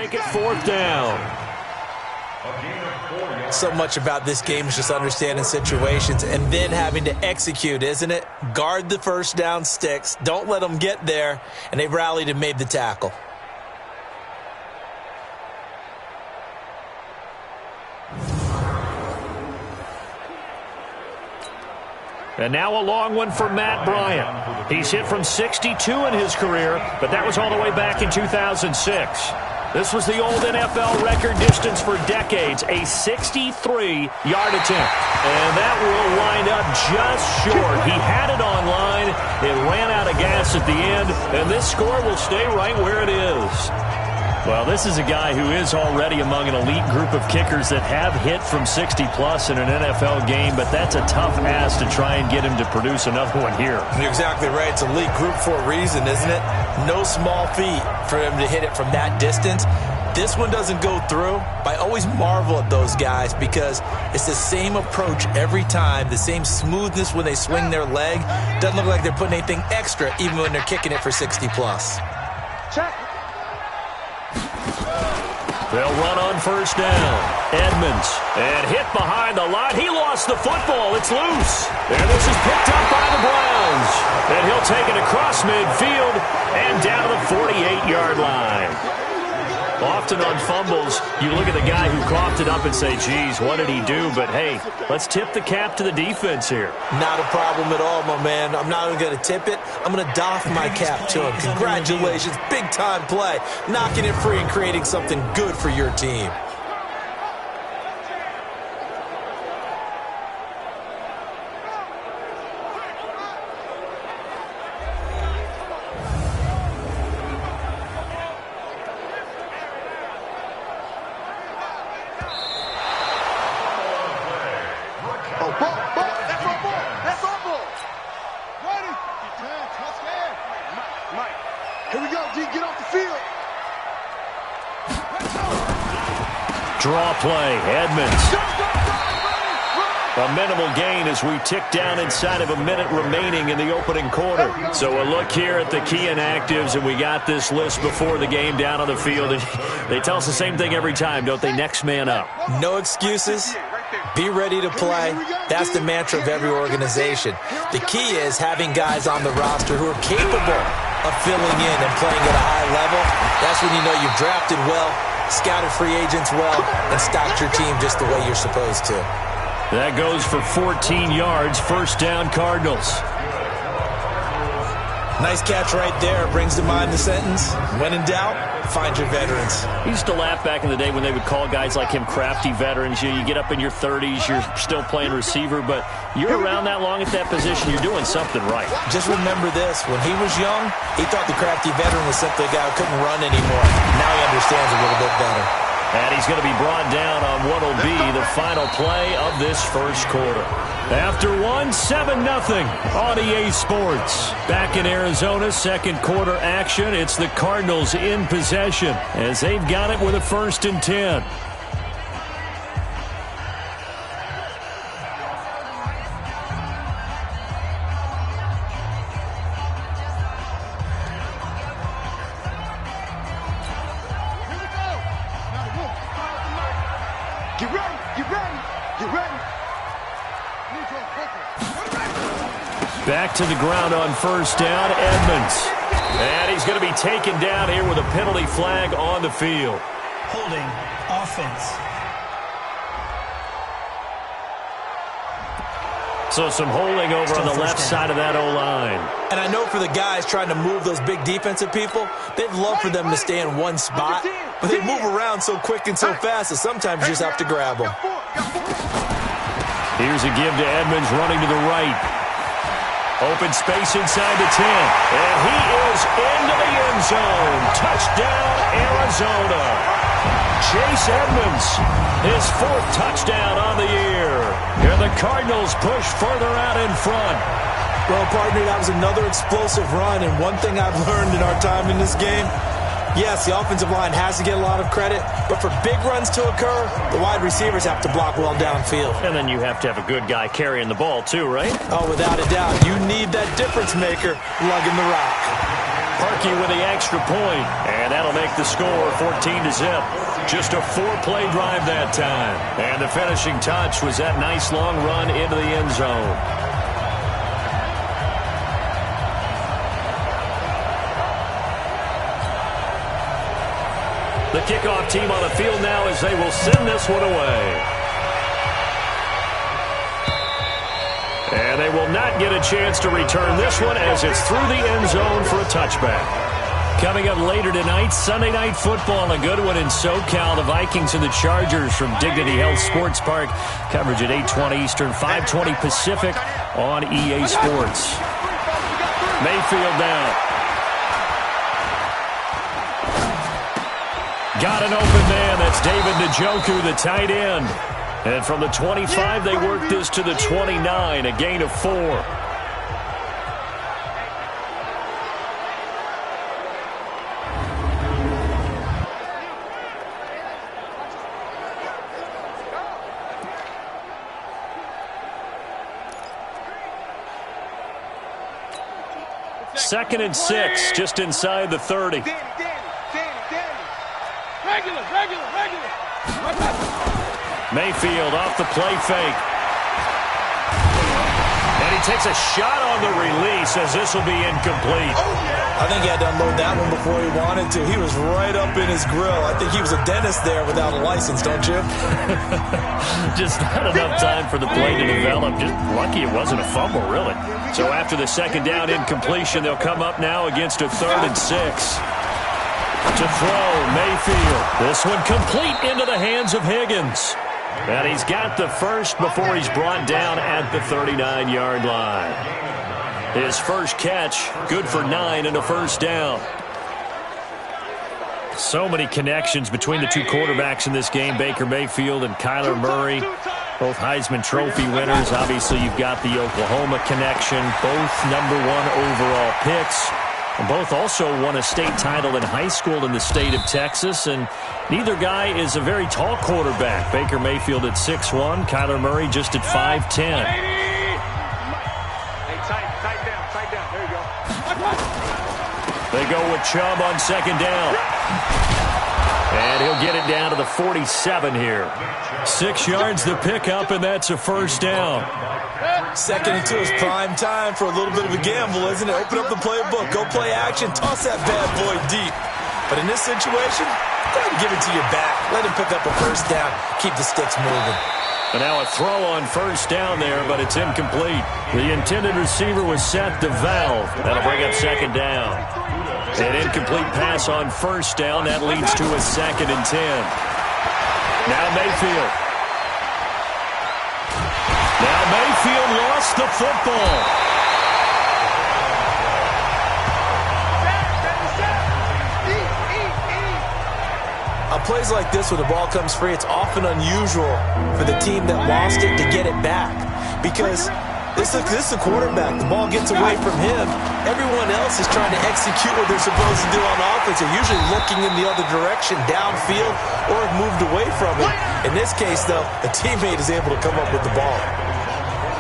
make it 4th down. So much about this game is just understanding situations and then having to execute, isn't it? Guard the first down sticks. Don't let them get there. And they rallied and made the tackle. And now a long one for Matt Bryant. He's hit from 62 in his career, but that was all the way back in 2006. This was the old NFL record distance for decades, a 63-yard attempt. And that will wind up just short. He had it on line. It ran out of gas at the end, and this score will stay right where it is. Well, this is a guy who is already among an elite group of kickers that have hit from 60-plus in an NFL game, but that's a tough ask to try and get him to produce another one here. You're exactly right. It's elite group for a reason, isn't it? No small feat for him to hit it from that distance. This one doesn't go through. I always marvel at those guys because it's the same approach every time, the same smoothness when they swing their leg. Doesn't look like they're putting anything extra even when they're kicking it for 60-plus. Check. They'll run on 1st down. Edmonds. And hit behind the line. He lost the football. It's loose. And this is picked up by the Browns. And he'll take it across midfield and down to the 48-yard line. Often on fumbles, you look at the guy who coughed it up and say, geez, what did he do? But, hey, let's tip the cap to the defense here. Not a problem at all, my man. I'm not even going to tip it. I'm going to doff my cap to him. Congratulations. Big-time play. Knocking it free and creating something good for your team. Draw play, Edmonds. A minimal gain as we tick down inside of a minute remaining in the opening quarter. So a look here at the key inactives, and we got this list before the game down on the field. And they tell us the same thing every time, don't they? Next man up. No excuses. Be ready to play. That's the mantra of every organization. The key is having guys on the roster who are capable of filling in and playing at a high level. That's when you know you've drafted well, scouted free agents well, and stocked your team just the way you're supposed to. That goes for 14 yards. 1st down, Cardinals. Nice catch right there. Brings to mind the sentence, when in doubt, find your veterans. He used to laugh back in the day when they would call guys like him crafty veterans. You get up in your 30s, you're still playing receiver, but you're around that long at that position, you're doing something right. Just remember this. When he was young, he thought the crafty veteran was simply a guy who couldn't run anymore. Now he understands a little bit better. And he's going to be brought down on what will be the final play of this first quarter. After 7-0 on EA Sports. Back in Arizona, 2nd quarter action. It's the Cardinals in possession as they've got it with a 1st and 10. Back to the ground on 1st down, Edmonds. And he's going to be taken down here with a penalty flag on the field. Holding offense. So some holding over on the left side of that O-line. And I know for the guys trying to move those big defensive people, they'd love for them to stay in one spot, but they move around so quick and so fast that sometimes you just have to grab them. Here's a give to Edmonds running to the right. Open space inside the 10. And he is into the end zone. Touchdown, Arizona. Chase Edmonds, his 4th touchdown on the year. And the Cardinals push further out in front. Well, partner, that was another explosive run. And one thing I've learned in our time in this game, yes, the offensive line has to get a lot of credit, but for big runs to occur, the wide receivers have to block well downfield. And then you have to have a good guy carrying the ball too, right? Oh, without a doubt. You need that difference maker lugging the rock. Parkey with the extra point. And that'll make the score 14-0. Just a 4-play drive that time. And the finishing touch was that nice long run into the end zone. The kickoff team on the field now as they will send this one away. And they will not get a chance to return this one as it's through the end zone for a touchback. Coming up later tonight, Sunday Night Football, a good one in SoCal. The Vikings and the Chargers from Dignity Health Sports Park. Coverage at 8:20 Eastern, 5:20 Pacific on EA Sports. Mayfield now. Got an open man. That's David Njoku, the tight end. And from the 25, they work this to the 29, a gain of 4. Second and 6, just inside the 30. Mayfield off the play fake. And he takes a shot on the release as this will be incomplete. I think he had to unload that one before he wanted to. He was right up in his grill. I think he was a dentist there without a license, don't you? Just not enough time for the play to develop. Just lucky it wasn't a fumble, really. So after the second down incompletion, they'll come up now against a 3rd and 6. To throw, Mayfield. This one complete into the hands of Higgins. And he's got the first before he's brought down at the 39-yard line. His first catch, good for 9 and a first down. So many connections between the two quarterbacks in this game, Baker Mayfield and Kyler Murray. Both Heisman Trophy winners. Obviously, you've got the Oklahoma connection. Both #1 overall picks. And both also won a state title in high school in the state of Texas. And neither guy is a very tall quarterback. Baker Mayfield at 6'1", Kyler Murray just at 5'10". Hey, tight down. There you go. They go with Chubb on second down. And he'll get it down to the 47 here. 6 yards the pickup, and that's a first down. Second and 2 is prime time for a little bit of a gamble, isn't it? Open up the playbook, go play action, toss that bad boy deep. But in this situation, go ahead and give it to your back. Let him pick up a first down. Keep the sticks moving. And now a throw on first down there, but it's incomplete. The intended receiver was Seth DeValve. That'll bring up second down. An incomplete pass on first down. That leads to a 2nd and 10. Now Mayfield. Mayfield lost the football. On plays like this, when the ball comes free, it's often unusual for the team that lost it to get it back. Because this is a quarterback. The ball gets away from him. Everyone else is trying to execute what they're supposed to do on offense. They're usually looking in the other direction, downfield, or have moved away from it. In this case, though, a teammate is able to come up with the ball.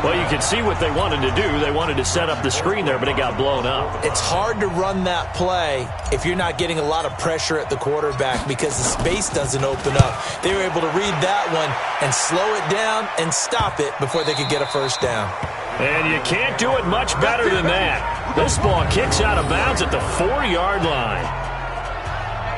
Well, you can see what they wanted to do. They wanted to set up the screen there, but it got blown up. It's hard to run that play if you're not getting a lot of pressure at the quarterback because the space doesn't open up. They were able to read that one and slow it down and stop it before they could get a first down. And you can't do it much better than that. This ball kicks out of bounds at the 4-yard line.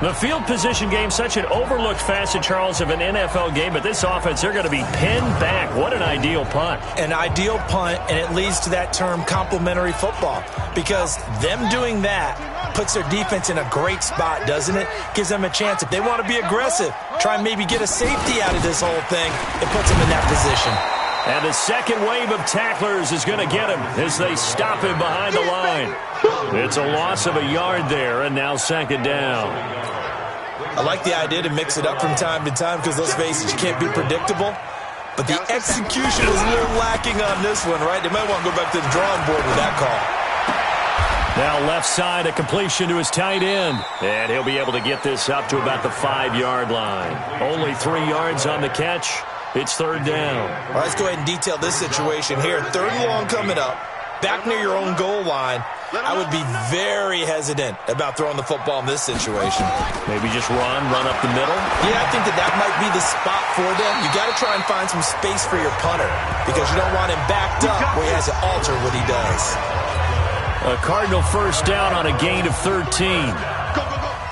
The field position game, such an overlooked facet, Charles, of an NFL game. But this offense, they're going to be pinned back. What an ideal punt. An ideal punt, and it leads to that term complementary football. Because them doing that puts their defense in a great spot, doesn't it? Gives them a chance. If they want to be aggressive, try and maybe get a safety out of this whole thing, it puts them in that position. And the second wave of tacklers is going to get him as they stop him behind the line. It's a loss of a yard there, and now second down. I like the idea to mix it up from time to time because, let's face it, you can't be predictable. But the execution was a little lacking on this one, right? They might want to go back to the drawing board with that call. Now left side, a completion to his tight end. And he'll be able to get this up to about the 5-yard line. Only 3 yards on the catch. It's third down. All right, let's go ahead and detail this situation here. 3rd and long coming up. back near your own goal line, I would be very hesitant about throwing the football in this situation. Maybe just run up the middle? Yeah, I think that might be the spot for them. You got to try and find some space for your punter because you don't want him backed up where he has to alter what he does. A Cardinal first down on a gain of 13.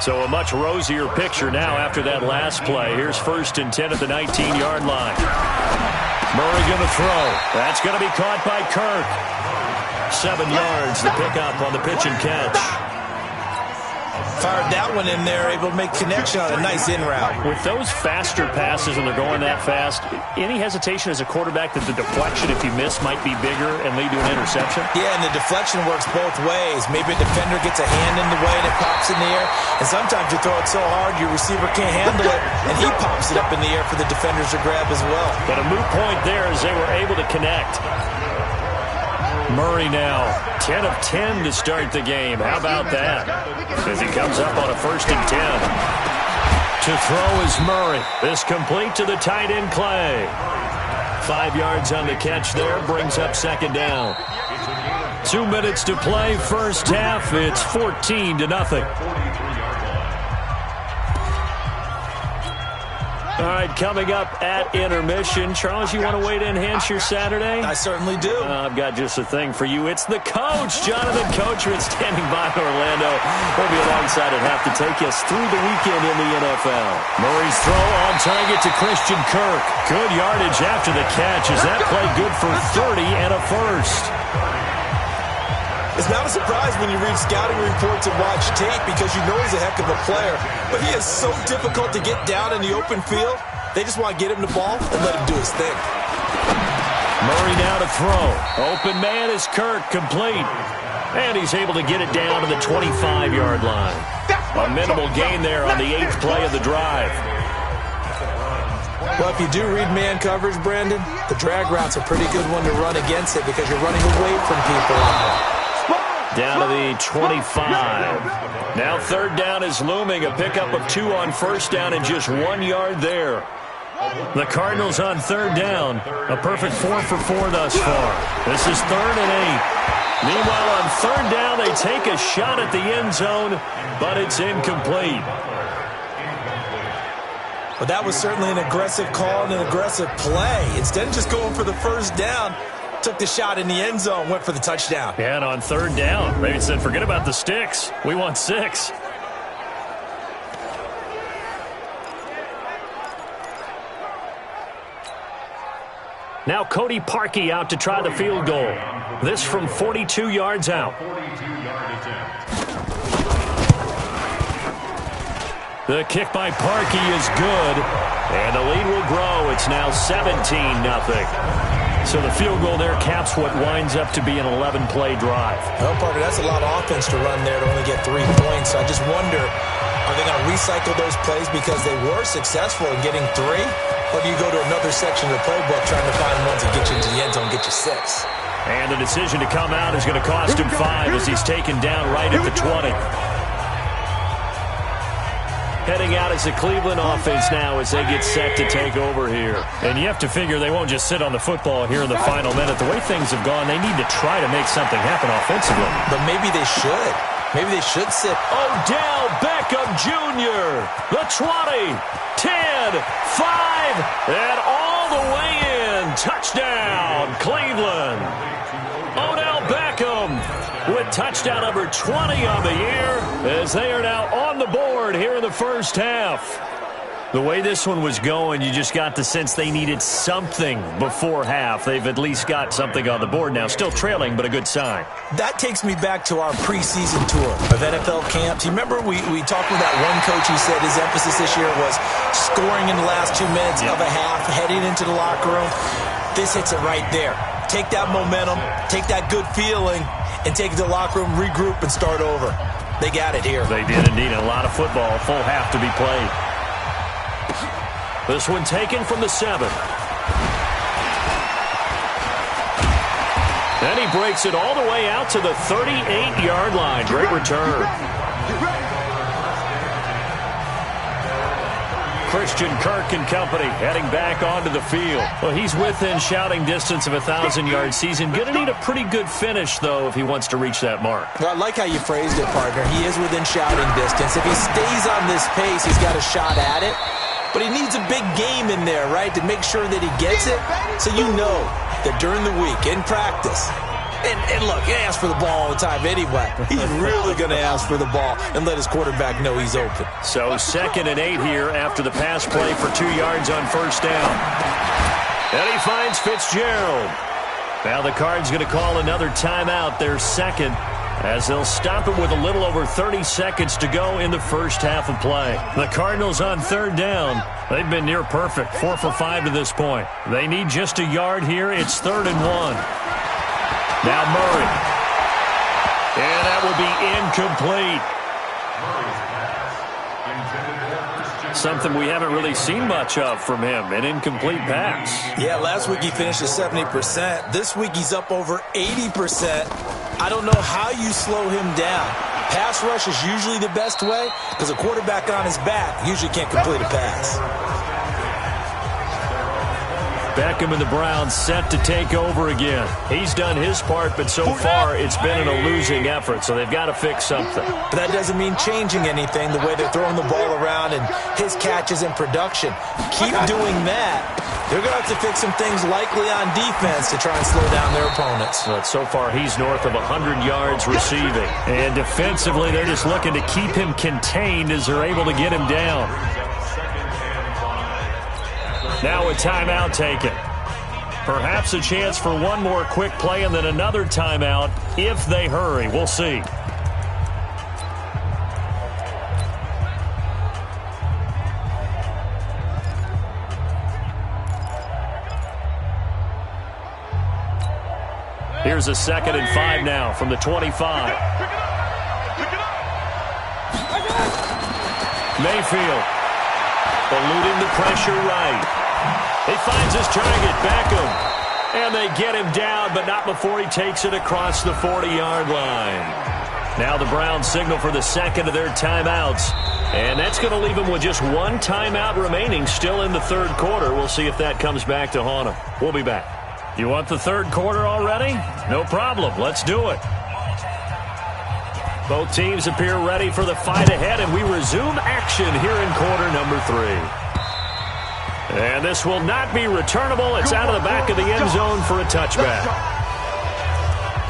So a much rosier picture now after that last play. Here's 1st and 10 at the 19-yard line. Murray going to throw. That's going to be caught by Kirk. 7 yards, the pickup on the pitch and catch. Fired that one in there, able to make connection on a nice in route. With those faster passes and they're going that fast, any hesitation as a quarterback that the deflection, if you miss, might be bigger and lead to an interception? Yeah, and the deflection works both ways. Maybe a defender gets a hand in the way and it pops in the air. And sometimes you throw it so hard your receiver can't handle it, and he pops it up in the air for the defenders to grab as well. But a moot point there as they were able to connect. Murray now, 10 of 10 to start the game. How about that? As he comes up on a 1st and 10. To throw is Murray. This complete to the tight end Clay. 5 yards on the catch there, brings up 2nd down. 2 minutes to play, first half. It's 14-0. All right, coming up at intermission. Charles, you want to wait to enhance your Saturday? I certainly do. I've got just a thing for you. It's the coach, Jonathan Coachman, standing by in Orlando. We'll be alongside at half to take us through the weekend in the NFL. Murray's throw on target to Christian Kirk. Good yardage after the catch. Is that play good for 30 and a first? It's not a surprise when you read scouting reports and watch tape because you know he's a heck of a player. But he is so difficult to get down in the open field. They just want to get him the ball and let him do his thing. Murray now to throw. Open man is Kirk, complete. And he's able to get it down to the 25-yard line. A minimal gain there on the 8th play of the drive. Well, if you do read man coverage, Brandon, the drag route's a pretty good one to run against it because you're running away from people. Down to the 25. Now 3rd down is looming. A pickup of 2 on 1st down and just 1 yard there. The Cardinals on 3rd down. A perfect 4 for 4 thus far. This is 3rd and 8. Meanwhile, on 3rd down, they take a shot at the end zone, but it's incomplete. But that was certainly an aggressive call and an aggressive play. Instead of just going for the 1st down, took the shot in the end zone, went for the touchdown. Yeah, and on 3rd down, they said, forget about the sticks. We want 6. Now Cody Parkey out to try the field goal. This from 42 yards out. The kick by Parkey is good, and the lead will grow. It's now 17-0. So the field goal there caps what winds up to be an 11-play drive. Well, Parker, that's a lot of offense to run there to only get 3 points. I just wonder, are they going to recycle those plays because they were successful in getting 3? Or do you go to another section of the playbook trying to find ones that get you into the end zone and get you 6? And the decision to come out is going to cost him 5 as he's taken down right at the 20. Heading out as the Cleveland offense now as they get set to take over here. And you have to figure they won't just sit on the football here in the final minute. The way things have gone, they need to try to make something happen offensively. But maybe they should. Maybe they should sit. Odell Beckham Jr., the 20, 10, 5, and all the way in. Touchdown, Cleveland. Odell Beckham with touchdown number 20 on the year as they are now on the board here in the first half. The way this one was going, you just got the sense they needed something before half. They've at least got something on the board now. Still trailing, but a good sign. That takes me back to our preseason tour of NFL camps. You remember we talked with that one coach who said his emphasis this year was scoring in the last 2 minutes of a half, heading into the locker room. This hits it right there. Take that momentum, take that good feeling, and take it to the locker room, regroup, and start over. They got it here. They did indeed. A lot of football, full half to be played. This one taken from the 7. Then he breaks it all the way out to the 38-yard line. Great return. Christian Kirk and company heading back onto the field. Well, he's within shouting distance of a 1,000-yard season. Going to need a pretty good finish, though, if he wants to reach that mark. Well, I like how you phrased it, partner. He is within shouting distance. If he stays on this pace, he's got a shot at it. But he needs a big game in there, right, to make sure that he gets it. So you know that during the week, in practice, and look, he asks for the ball all the time anyway. He's really going to ask for the ball and let his quarterback know he's open. So 2nd and 8 here after the pass play for 2 yards on first down. And he finds Fitzgerald. Now the Cards going to call another timeout, their second, as they'll stop it with a little over 30 seconds to go in the first half of play. The Cardinals on 3rd down. They've been near perfect, 4 for 5 to this point. They need just a yard here. It's 3rd and 1. Now Murray. And that will be incomplete. Something we haven't really seen much of from him, an incomplete pass. Yeah, last week he finished at 70%. This week he's up over 80%. I don't know how you slow him down. Pass rush is usually the best way because a quarterback on his back usually can't complete a pass. Beckham and the Browns set to take over again. He's done his part, but so far it's been a losing effort, so they've got to fix something. But that doesn't mean changing anything, the way they're throwing the ball around and his catches and production. Keep doing that. They're going to have to fix some things likely on defense to try and slow down their opponents. But so far he's north of 100 yards receiving. And defensively, they're just looking to keep him contained as they're able to get him down. Now a timeout taken. Perhaps a chance for one more quick play and then another timeout if they hurry. We'll see. Here's a 2nd and 5 now from the 25. Mayfield eluding the pressure right. He finds his target, Beckham, and they get him down, but not before he takes it across the 40-yard line. Now the Browns signal for the second of their timeouts, and that's going to leave them with just one timeout remaining still in the third quarter. We'll see if that comes back to haunt them. We'll be back. You want the third quarter already? No problem. Let's do it. Both teams appear ready for the fight ahead, and we resume action here in quarter number 3. And this will not be returnable. It's out of the back of the end zone for a touchback.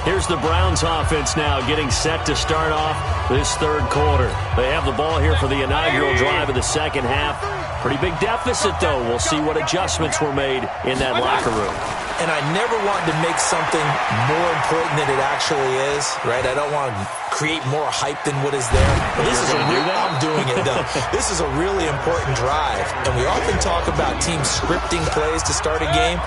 Here's the Browns offense now getting set to start off this third quarter. They have the ball here for the inaugural drive of the second half. Pretty big deficit, though. We'll see what adjustments were made in that locker room. And I never want to make something more important than it actually is, right? I don't want to create more hype than what is there. But this is I'm doing it, though. This is a really important drive. And we often talk about teams scripting plays to start a game.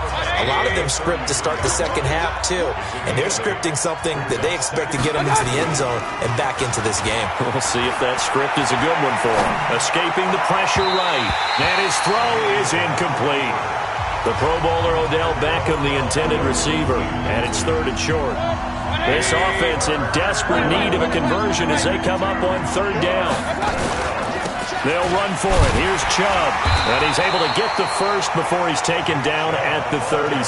A lot of them script to start the second half, too. And they're scripting something that they expect to get them into the end zone and back into this game. We'll see if that script is a good one for him. Escaping the pressure right. And his throw is incomplete. The Pro Bowler Odell Beckham, the intended receiver, and it's 3rd and short. This offense in desperate need of a conversion as they come up on 3rd down. They'll run for it. Here's Chubb, and he's able to get the first before he's taken down at the 36.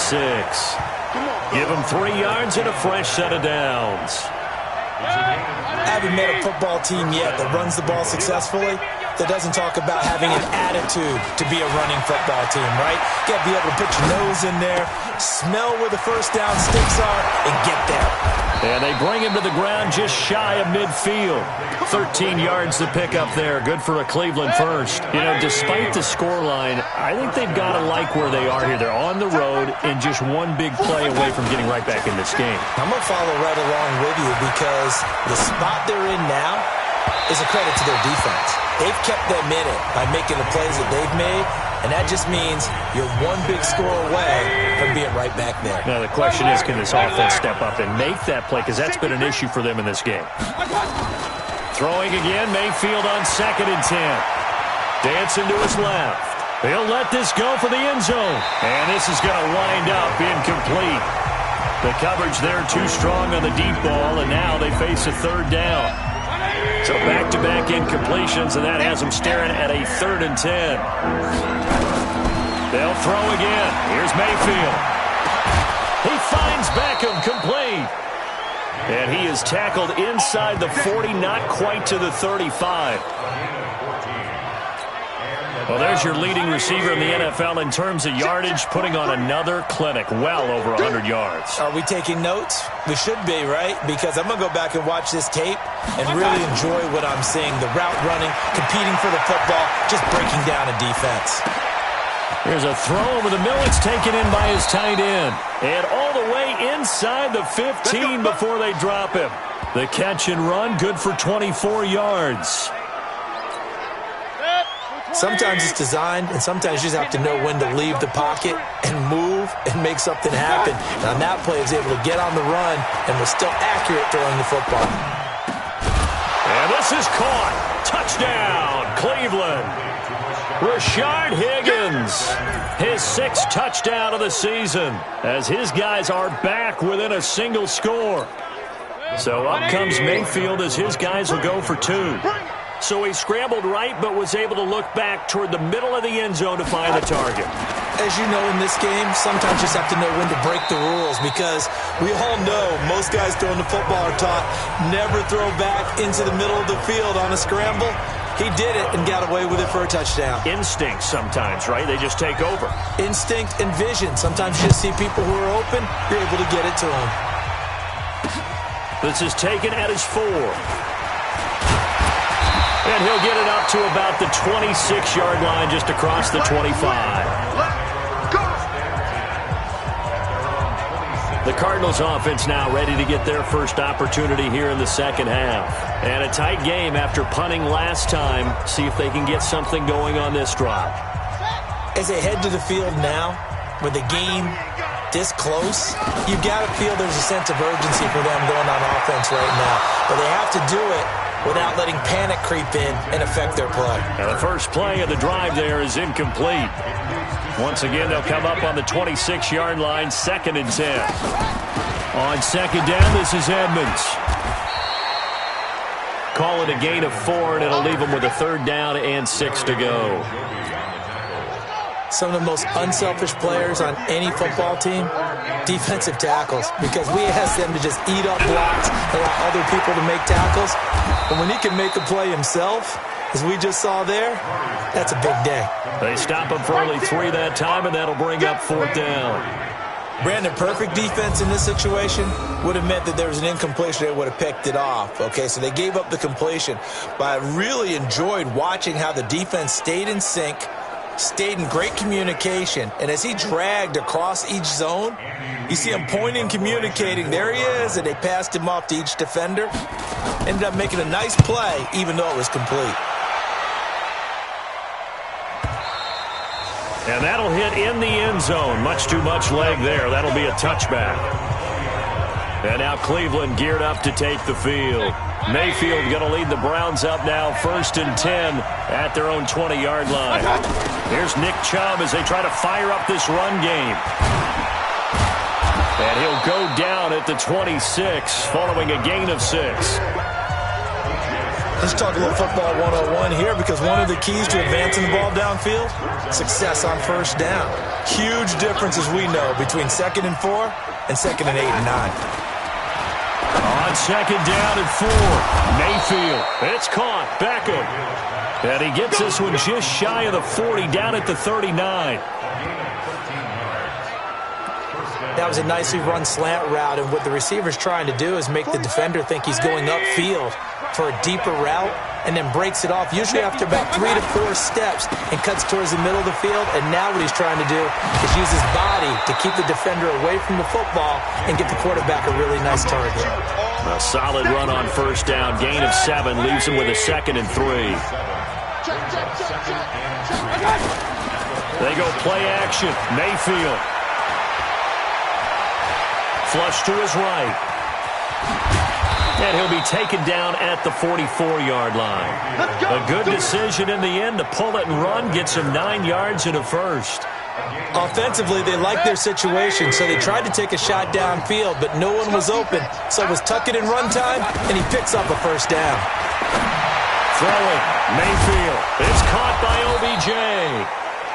Give him 3 yards and a fresh set of downs. I haven't met a football team yet that runs the ball successfully that doesn't talk about having an attitude to be a running football team, right? You got to be able to put your nose in there, smell where the first down sticks are, and get there. And they bring him to the ground just shy of midfield. 13 yards to pick up there. Good for a Cleveland first. You know, despite the scoreline, I think they've got to like where they are here. They're on the road and just one big play away from getting right back in this game. I'm going to follow right along with you because the spot they're in now is a credit to their defense. They've kept them in it by making the plays that they've made, and that just means you're one big score away from being right back there. Now the question is, can this offense step up and make that play? Because that's been an issue for them in this game. Throwing again, Mayfield on 2nd and 10. Dancing to his left. He'll let this go for the end zone. And this is going to wind up incomplete. The coverage there too strong on the deep ball, and now they face a 3rd down. So back-to-back incompletions, and that has them staring at a 3rd and 10. They'll throw again. Here's Mayfield. He finds Beckham, complete. And he is tackled inside the 40, not quite to the 35. Well, there's your leading receiver in the NFL in terms of yardage, putting on another clinic, well over 100 yards. Are we taking notes? We should be, right? Because I'm going to go back and watch this tape and really enjoy what I'm seeing. The route running, competing for the football, just breaking down a defense. Here's a throw over the middle. It's taken in by his tight end. And all the way inside the 15 before they drop him. The catch and run, good for 24 yards. Sometimes it's designed, and sometimes you just have to know when to leave the pocket and move and make something happen. And on that play, he was able to get on the run and was still accurate throwing the football. And this is caught. Touchdown, Cleveland. Rashard Higgins, his 6th touchdown of the season, as his guys are back within a single score. So up comes Mayfield as his guys will go for 2. So he scrambled right, but was able to look back toward the middle of the end zone to find the target. As you know in this game, sometimes you just have to know when to break the rules, because we all know most guys throwing the football are taught never throw back into the middle of the field on a scramble. He did it and got away with it for a touchdown. Instinct sometimes, right? They just take over. Instinct and vision. Sometimes you just see people who are open, you're able to get it to them. This is taken at his 4. And he'll get it up to about the 26-yard line, just across the 25. The Cardinals offense now ready to get their first opportunity here in the second half. And a tight game after punting last time. See if they can get something going on this drive. As they head to the field now, with the game this close, you got to feel there's a sense of urgency for them going on offense right now. But they have to do it without letting panic creep in and affect their play. Now the first play of the drive there is incomplete. Once again, they'll come up on the 26-yard line, 2nd and 10. On 2nd down, this is Edmonds. Call it a gain of 4, and it'll leave them with a 3rd down and 6 to go. Some of the most unselfish players on any football team, defensive tackles, because we ask them to just eat up blocks and allow other people to make tackles. But when he can make a play himself, as we just saw there, that's a big day. They stop him for only 3 that time, and that'll bring up 4th down. Brandon, perfect defense in this situation would have meant that there was an incompletion. They would have picked it off. Okay, so they gave up the completion. But I really enjoyed watching how the defense stayed in sync, stayed in great communication, and as he dragged across each zone, you see him pointing, communicating. There he is, and they passed him off to each defender. Ended up making a nice play, even though it was complete. And that'll hit in the end zone. Much too much leg there. That'll be a touchback. And now Cleveland geared up to take the field. Mayfield going to lead the Browns up now, 1st and 10 at their own 20-yard line. Here's Nick Chubb as they try to fire up this run game. And he'll go down at the 26 following a gain of 6. Let's talk a little football 101 here, because one of the keys to advancing the ball downfield, success on 1st down. Huge difference, as we know, between 2nd and 4 and 2nd and 8 and 9. On 2nd down and 4, Mayfield. It's caught. Beckham. And he gets this one just shy of the 40, down at the 39. That was a nicely run slant route, and what the receiver's trying to do is make the defender think he's going upfield for a deeper route, and then breaks it off, usually after about 3 to 4 steps, and cuts towards the middle of the field. And now what he's trying to do is use his body to keep the defender away from the football and get the quarterback a really nice target. A solid run on 1st down. Gain of 7 leaves him with a 2nd and 3. They go play action. Mayfield. Flush to his right. And he'll be taken down at the 44-yard line. A good decision in the end to pull it and run. Gets him 9 yards and a 1st. Offensively, they liked their situation, so they tried to take a shot downfield, but no one was open. So it was tuck it and run time, and he picks up a 1st down. Throwing, Mayfield. It's caught by OBJ.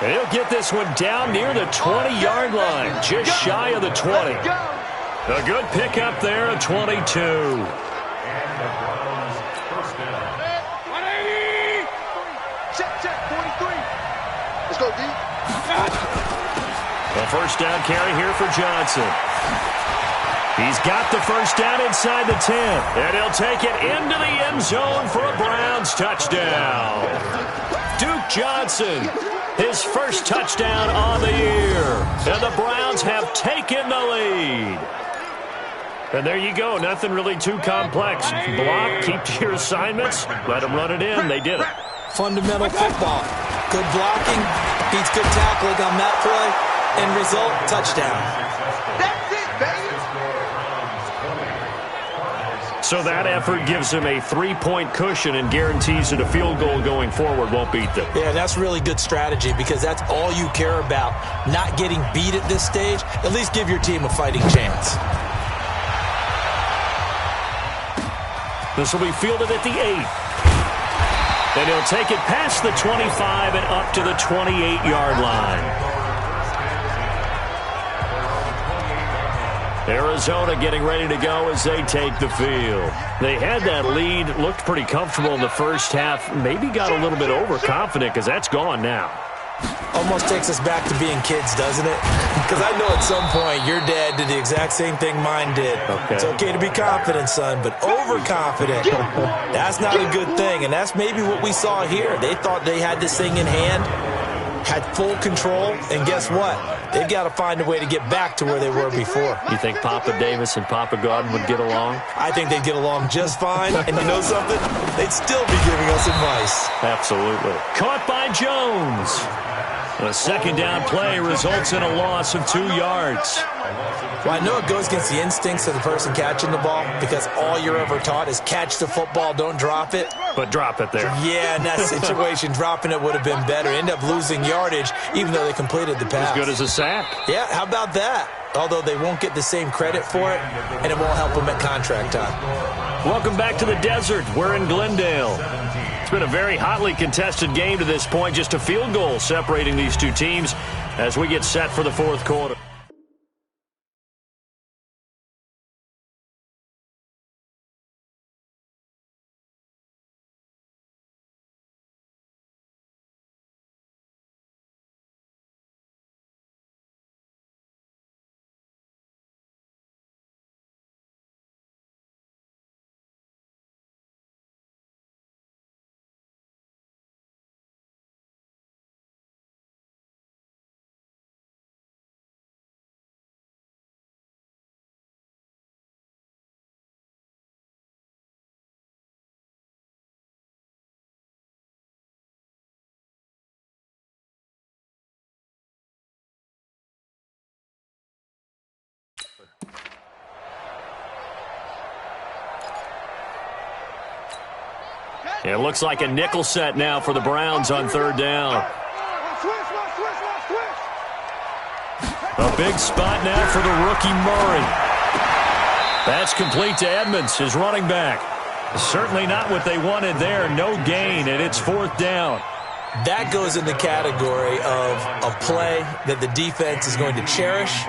And he'll get this one down near the 20-yard line, just shy of the 20. A good pickup there at 22. 180. Check, 43. Let's go, D. A first down carry here for Johnson. He's got the first down inside the 10. And he'll take it into the end zone for a Browns touchdown. Duke Johnson, his first touchdown on the year. And the Browns have taken the lead. And there you go. Nothing really too complex. Block, keep to your assignments, let them run it in. They did it. Fundamental football. Good blocking, beats good tackling on that play. End result, touchdown. That's it, baby. So that effort gives him a 3-point cushion and guarantees that a field goal going forward won't beat them. Yeah, that's really good strategy because that's all you care about. Not getting beat at this stage. At least give your team a fighting chance. This will be fielded at the 8. Then he'll take it past the 25 and up to the 28-yard line. Arizona getting ready to go as they take the field. They had that lead, looked pretty comfortable in the first half, maybe got a little bit overconfident because that's gone now. Almost takes us back to being kids, doesn't it? Because I know at some point your dad did the exact same thing mine did. Okay. It's okay to be confident, son, but overconfident, that's not a good thing. And that's maybe what we saw here. They thought they had this thing in hand, had full control, and guess what? They've got to find a way to get back to where they were before. You think Papa Davis and Papa Godwin would get along? I think they'd get along just fine. And you know something? They'd still be giving us advice. Absolutely. Caught by Jones. A second down play results in a loss of 2 yards. Well, I know it goes against the instincts of the person catching the ball because all you're ever taught is catch the football, don't drop it. But drop it there. Yeah, in that situation, dropping it would have been better. End up losing yardage even though they completed the pass. As good as a sack. Yeah, how about that? Although they won't get the same credit for it, and it won't help them at contract time. Welcome back to the desert. We're in Glendale. It's been a very hotly contested game to this point. Just a field goal separating these two teams as we get set for the fourth quarter. It looks like a nickel set now for the Browns on third down. A big spot now for the rookie Murray. That's complete to Edmonds, his running back. Certainly not what they wanted there. No gain, and it's fourth down. That goes in the category of a play that the defense is going to cherish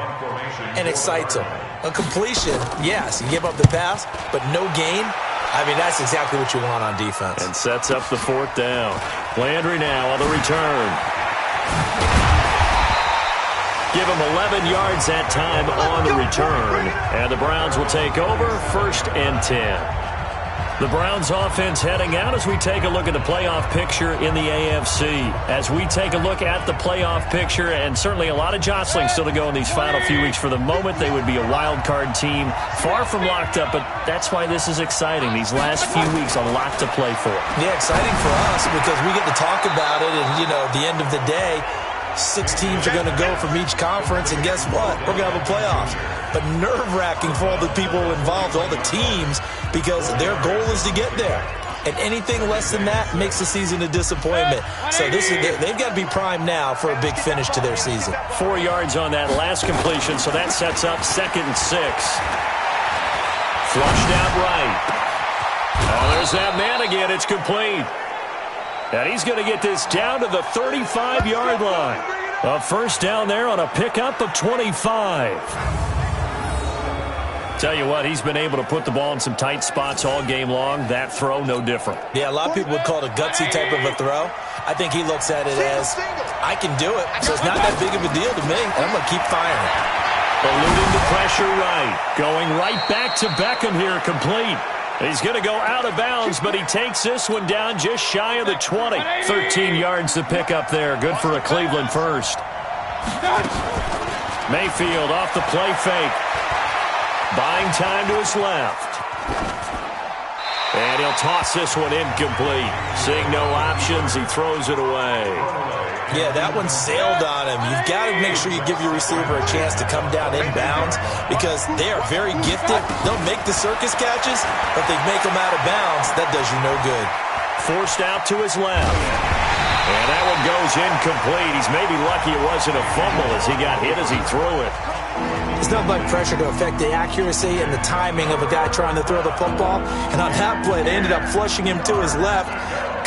and excites them. A completion, yes, you give up the pass, but no gain. I mean, that's exactly what you want on defense. And sets up the fourth down. Landry now on the return. Give him 11 yards that time on the return. And the Browns will take over, 1st and 10. The Browns offense heading out as we take a look at the playoff picture in the AFC. As we take a look at the playoff picture, and certainly a lot of jostling still to go in these final few weeks. For the moment, they would be a wild card team, far from locked up, but that's why this is exciting. These last few weeks, a lot to play for. Yeah, exciting for us because we get to talk about it, and, you know, at the end of the day, 6 teams are going to go from each conference, and guess what? We're going to have a playoff. But nerve-wracking for all the people involved, all the teams, because their goal is to get there. And anything less than that makes the season a disappointment. So they've got to be primed now for a big finish to their season. 4 yards on that last completion, so that sets up 2nd and 6. Flushed out right. Oh, there's that man again. It's complete. And he's going to get this down to the 35-yard line. A first down there on a pickup of 25. Tell you what, he's been able to put the ball in some tight spots all game long. That throw, no different. Yeah, a lot of people would call it a gutsy type of a throw. I think he looks at it as, I can do it, so it's not that big of a deal to me, and I'm going to keep firing. Eluding the pressure right. Going right back to Beckham here, complete. He's going to go out of bounds, but he takes this one down just shy of the 20. 13 yards to pick up there. Good for a Cleveland first. Mayfield off the play fake. Buying time to his left. And he'll toss this one incomplete. Seeing no options, he throws it away. Yeah, that one sailed on him. You've got to make sure you give your receiver a chance to come down inbounds because they are very gifted. They'll make the circus catches, but they make them out of bounds. That does you no good. Forced out to his left. And that one goes incomplete. He's maybe lucky it wasn't a fumble as he got hit as he threw it. It's not like pressure to affect the accuracy and the timing of a guy trying to throw the football. And on that play, they ended up flushing him to his left,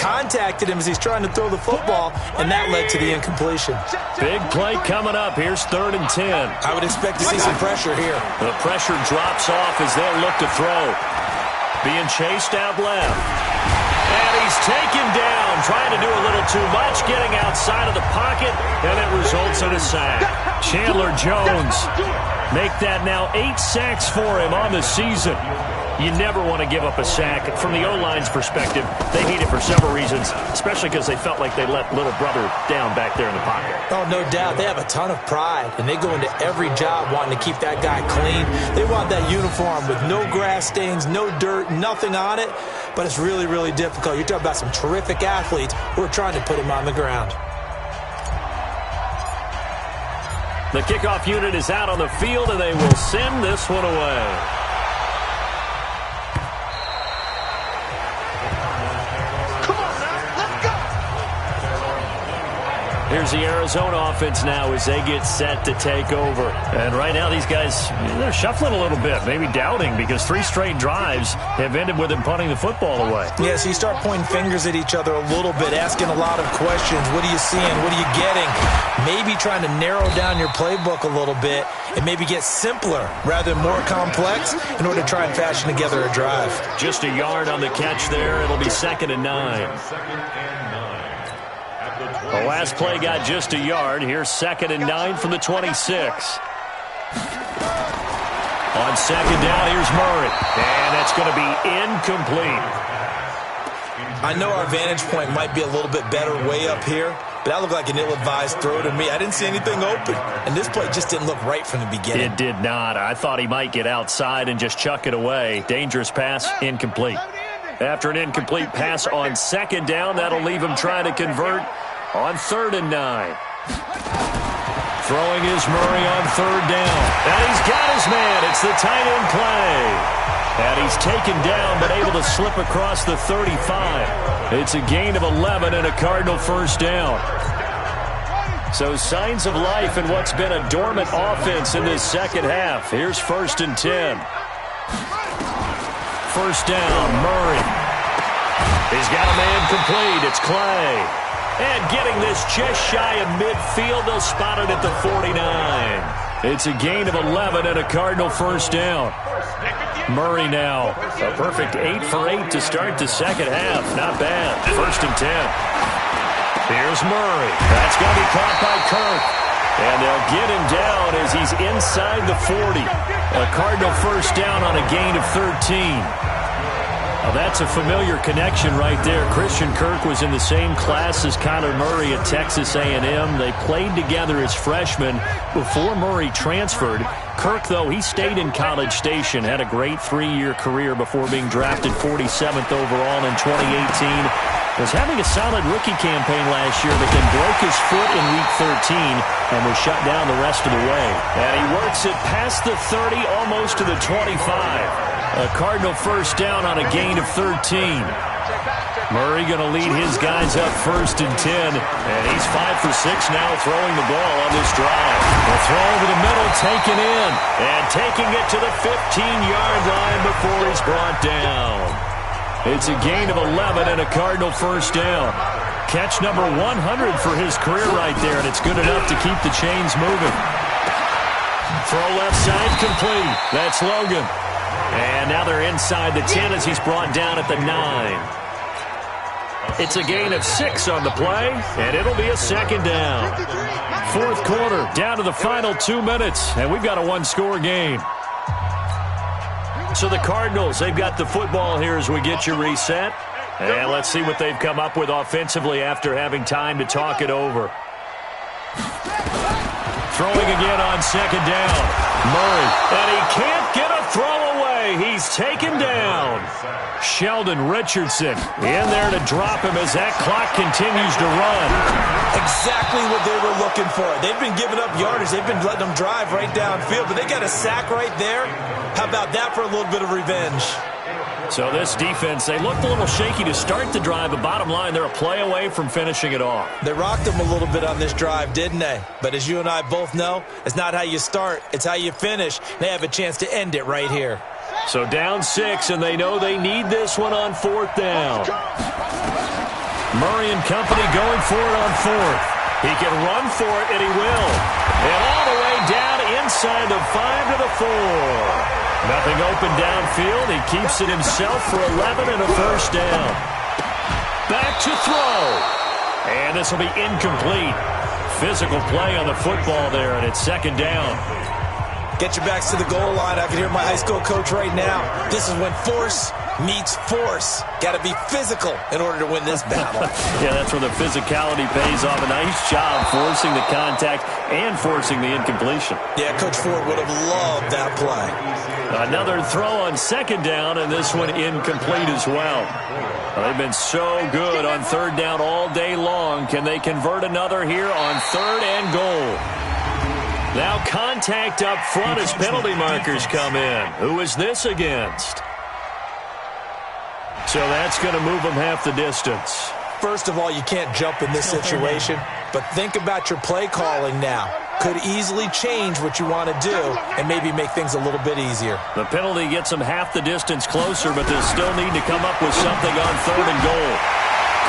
contacted him as he's trying to throw the football, and that led to the incompletion. Big play coming up. Here's 3rd and 10. I would expect to see some pressure here. The pressure drops off as they'll look to throw. Being chased out left. And he's taken down, trying to do a little too much, getting outside of the pocket, and it results in a sack. Chandler Jones make that now 8 sacks for him on the season. You never want to give up a sack. From the O-line's perspective, they hate it for several reasons, especially because they felt like they let little brother down back there in the pocket. Oh, no doubt. They have a ton of pride, and they go into every job wanting to keep that guy clean. They want that uniform with no grass stains, no dirt, nothing on it, but it's really, really difficult. You're talking about some terrific athletes who are trying to put him on the ground. The kickoff unit is out on the field, and they will send this one away. Here's the Arizona offense now as they get set to take over. And right now these guys, they're shuffling a little bit, maybe doubting, because 3 straight drives have ended with them punting the football away. Yeah, so you start pointing fingers at each other a little bit, asking a lot of questions. What are you seeing? What are you getting? Maybe trying to narrow down your playbook a little bit and maybe get simpler rather than more complex in order to try and fashion together a drive. Just a yard on the catch there. It'll be 2nd and 9. The last play got just a yard. Here's 2nd and 9 from the 26. On 2nd down, here's Murray. And that's going to be incomplete. I know our vantage point might be a little bit better way up here, but that looked like an ill-advised throw to me. I didn't see anything open, and this play just didn't look right from the beginning. It did not. I thought he might get outside and just chuck it away. Dangerous pass, incomplete. After an incomplete pass on 2nd down, that'll leave him trying to convert on 3rd and 9. Throwing is Murray on 3rd down. And he's got his man. It's the tight end play. And he's taken down but able to slip across the 35. It's a gain of 11 and a Cardinal first down. So signs of life in what's been a dormant offense in this second half. Here's 1st and 10. First down, Murray. He's got a man complete. It's Clay. And getting this just shy of midfield, they'll spot it at the 49. It's a gain of 11 and a Cardinal first down. Murray now, a perfect 8 for 8 to start the second half. Not bad. 1st and 10. Here's Murray. That's going to be caught by Kirk. And they'll get him down as he's inside the 40. A Cardinal first down on a gain of 13. Well, that's a familiar connection right there. Christian Kirk was in the same class as Kyler Murray at Texas A&M. They played together as freshmen before Murray transferred. Kirk, though, he stayed in College Station, had a great 3-year career before being drafted 47th overall in 2018. Was having a solid rookie campaign last year, but then broke his foot in Week 13 and was shut down the rest of the way. And he works it past the 30, almost to the 25. A Cardinal first down on a gain of 13. Murray going to lead his guys up 1st and 10. And he's 5 for 6 now throwing the ball on this drive. The throw over the middle taken in. And taking it to the 15-yard line before he's brought down. It's a gain of 11 and a Cardinal first down. Catch number 100 for his career right there, and it's good enough to keep the chains moving. Throw left side complete. That's Logan. And now they're inside the 10 as he's brought down at the 9. It's a gain of 6 on the play, and it'll be a second down. Fourth quarter, down to the final 2 minutes, and we've got a one-score game. So the Cardinals, they've got the football here as we get you reset. And let's see what they've come up with offensively after having time to talk it over. Throwing again on second down. Murray, and he can't get a throw away. He's taken down. Sheldon Richardson in there to drop him as that clock continues to run. Exactly what they were looking for. They've been giving up yardage. They've been letting them drive right downfield, but they got a sack right there. How about that for a little bit of revenge? So this defense, they looked a little shaky to start the drive, but bottom line, they're a play away from finishing it off. They rocked them a little bit on this drive, didn't they? But as you and I both know, it's not how you start, it's how you finish. They have a chance to end it right here. So down 6, and they know they need this one on fourth down. Murray and company going for it on fourth. He can run for it, and he will. And all the way down inside the 5 to the 4. Nothing open downfield. He keeps it himself for 11 and a first down. Back to throw. And this will be incomplete. Physical play on the football there, and it's second down. Get your backs to the goal line. I can hear my high school coach right now. This is when force meets force. Got to be physical in order to win this battle. Yeah, that's where the physicality pays off. A nice job forcing the contact and forcing the incompletion. Yeah, Coach Ford would have loved that play. Another throw on second down, and this one incomplete as well. They've been so good on third down all day long. Can they convert another here on third and goal? Now contact up front as penalty markers come in. Who is this against? So that's going to move them half the distance. First of all, you can't jump in this situation, but think about your play calling now. Could easily change what you want to do and maybe make things a little bit easier. The penalty gets them half the distance closer, but they'll still need to come up with something on third and goal.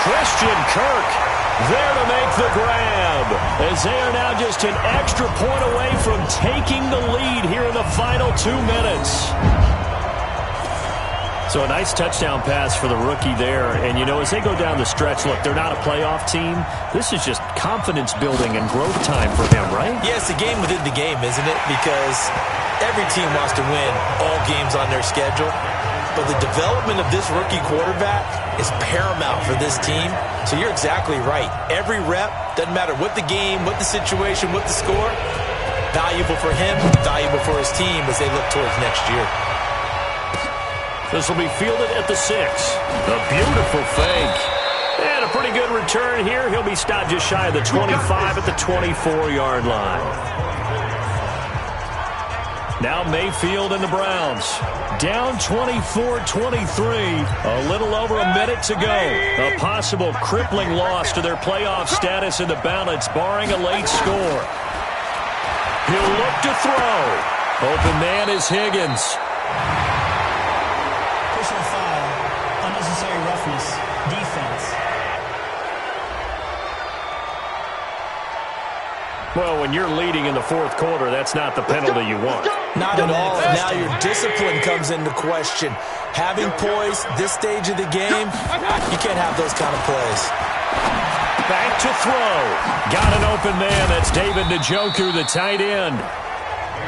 Christian Kirk there to make the grab, as they are now just an extra point away from taking the lead here in the final 2 minutes. So a nice touchdown pass for the rookie there. And, you know, as they go down the stretch, look, they're not a playoff team. This is just confidence building and growth time for him, right? Yeah, it's a game within the game, isn't it? Because every team wants to win all games on their schedule. But the development of this rookie quarterback is paramount for this team. So you're exactly right. Every rep, doesn't matter what the game, what the situation, what the score, valuable for him, valuable for his team as they look towards next year. This will be fielded at the 6. A beautiful fake. And a pretty good return here. He'll be stopped just shy of the 25 at the 24-yard line. Now Mayfield and the Browns. Down 24-23. A little over a minute to go. A possible crippling loss to their playoff status in the balance, barring a late score. He'll look to throw. Open man is Higgins. Personal foul, unnecessary roughness, defense. Well, when you're leading in the fourth quarter, that's not the penalty you want. Not at all. Now your discipline comes into question. Having poise this stage of the game, you can't have those kind of plays. Back to throw. Got an open man. That's David Njoku, the tight end.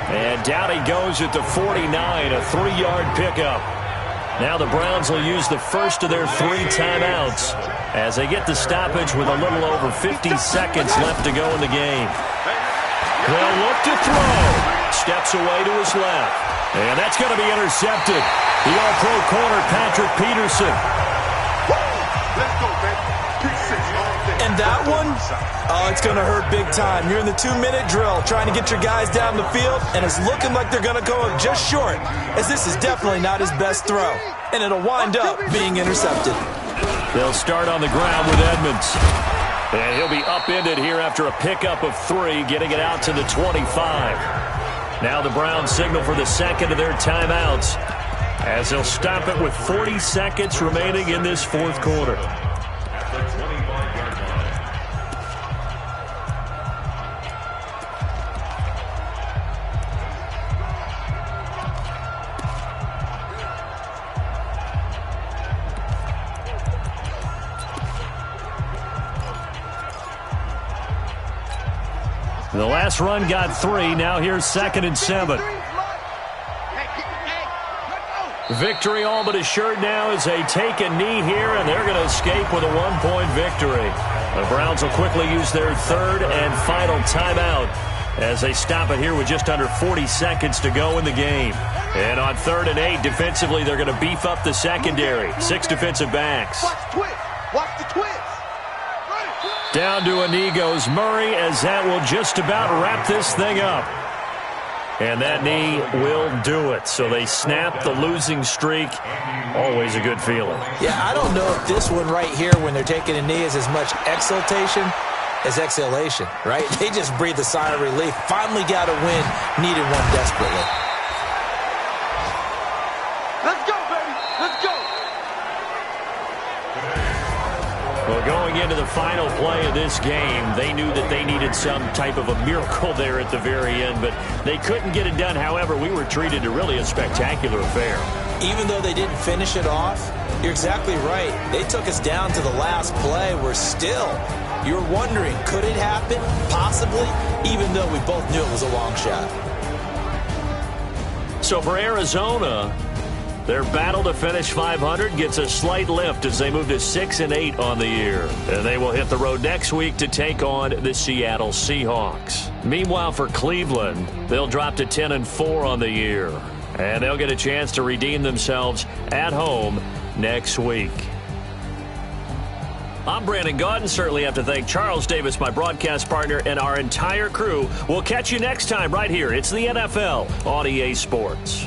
And down he goes at the 49, a 3-yard pickup. Now the Browns will use the first of their 3 timeouts as they get the stoppage with a little over 50 seconds left to go in the game. They'll look to throw. Steps away to his left. And that's going to be intercepted. The All-Pro corner, Patrick Peterson. Let's go, baby. And that one, oh, it's going to hurt big time. You're in the 2-minute drill trying to get your guys down the field, and it's looking like they're going to go just short, as this is definitely not his best throw. And it'll wind up being intercepted. They'll start on the ground with Edmonds. And he'll be upended here after a pickup of 3, getting it out to the 25. Now the Browns signal for the second of their timeouts. as they'll stop it with 40 seconds remaining in this fourth quarter. The last run got 3. Now here's 2nd and 7. Victory all but assured now as they take a knee here, and they're going to escape with a 1-point victory. The Browns will quickly use their 3rd and final timeout as they stop it here with just under 40 seconds to go in the game. And on 3rd and 8, defensively, they're going to beef up the secondary. 6 defensive backs. Watch the twist. Down to a knee goes Murray, as that will just about wrap this thing up. And that knee will do it. So they snap the losing streak. Always a good feeling. Yeah, I don't know if this one right here, when they're taking a knee, is as much exultation as exhalation, right? They just breathe a sigh of relief. Finally got a win. Needed one desperately. Let's go, baby. Let's go. Well, going into the final play of this game, they knew that they needed some type of a miracle there at the very end, but they couldn't get it done. However, we were treated to really a spectacular affair. Even though they didn't finish it off, you're exactly right. They took us down to the last play. We're still, you're wondering, could it happen? Possibly, even though we both knew it was a long shot. So for Arizona, their battle to finish 500 gets a slight lift as they move to 6-8 on the year. And they will hit the road next week to take on the Seattle Seahawks. Meanwhile, for Cleveland, they'll drop to 10-4 on the year. And they'll get a chance to redeem themselves at home next week. I'm Brandon Gaudin. Certainly have to thank Charles Davis, my broadcast partner, and our entire crew. We'll catch you next time right here. It's the NFL on EA Sports.